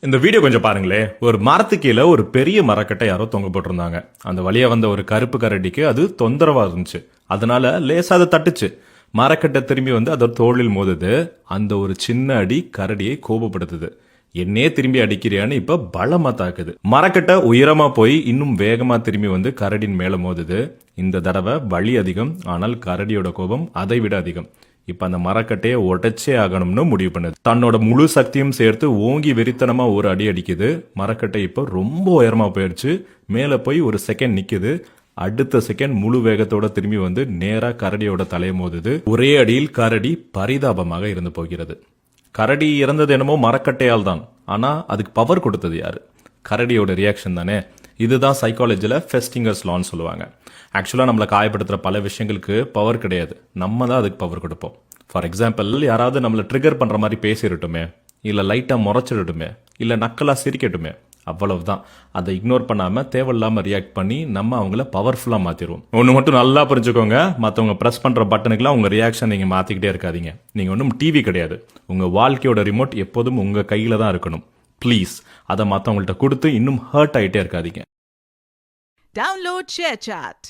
இந்த வீடியோ கொஞ்சம் பாருங்களே. ஒரு மரத்துக்கு கீழே ஒரு பெரிய மரக்கட்டை யாரோ தொங்க போட்டிருந்தாங்க. அந்த வழியா வந்த ஒரு கருப்பு கரடிக்கு அது தொந்தரவா இருந்துச்சு. அதனால லேசா அதை தட்டுச்சு. மரக்கட்டை திரும்பி வந்து அதோட தோளில் மோதுது. அந்த ஒரு சின்ன அடி கரடியை கோபப்படுத்துது. என்னே திரும்பி அடிக்கிறியான்னு இப்ப பலமா தாக்குது. மரக்கட்டை உயரமா போய் இன்னும் வேகமா திரும்பி வந்து கரடின் மேல மோதுது. இந்த தடவை வலி அதிகம், ஆனால் கரடியோட கோபம் அதை விட அதிகம். இப்ப அந்த மரக்கட்டையை உடைச்சே ஆகணும்னு முடிவு பண்ணுது. தன்னோட முழு சக்தியும் சேர்த்து ஓங்கி வெறித்தனமா ஒரு அடி அடிக்குது. மரக்கட்டை இப்ப ரொம்ப உயரமா போயிடுச்சு. மேல போய் ஒரு செகண்ட் நிக்குது. அடுத்த செகண்ட் முழு வேகத்தோட திரும்பி வந்து நேரா கரடியோட தலையை மோதுது. ஒரே அடியில் கரடி பரிதாபமாக இருந்து போகிறது. கரடி இறந்தது என்னமோ மரக்கட்டையால் தான். ஆனா அதுக்கு பவர் கொடுத்தது யாரு? கரடியோட ரியாக்ஷன் தானே. இதுதான் சைக்காலஜில ஃபெஸ்டிங்கர்ஸ் லான்னு சொல்லுவாங்க. ஆக்சுவலாக நம்மளை காயப்படுத்துகிற பல விஷயங்களுக்கு பவர் கிடையாது, நம்ம தான் அதுக்கு பவர் கொடுப்போம். ஃபார் எக்ஸாம்பிள், யாராவது நம்மளை ட்ரிகர் பண்ணுற மாதிரி பேசிடட்டுமே, இல்லை லைட்டாக முறைச்சிடட்டுமே, இல்லை நக்கலாக சிரிக்கட்டுமே, அவ்வளவுதான். அதை இக்னோர் பண்ணாமல் தேவையில்லாமல் ரியாக்ட் பண்ணி நம்ம அவங்கள பவர்ஃபுல்லாக மாற்றிடுவோம். ஒன்று மட்டும் நல்லா புரிஞ்சுக்கோங்க, மற்றவங்க ப்ரெஸ் பண்ணுற பட்டனுக்குலாம் உங்கள் ரியாக்ஷன் நீங்கள் மாற்றிக்கிட்டே இருக்காதீங்க. நீங்கள் ஒன்றும் டிவி கிடையாது. உங்கள் வாழ்க்கையோட ரிமோட் எப்போதும் உங்கள் கையில் தான் இருக்கணும். ப்ளீஸ் அதை மற்றவங்கள்ட்ட கொடுத்து இன்னும் ஹர்ட் ஆகிட்டே இருக்காதீங்க. Download ShareChat.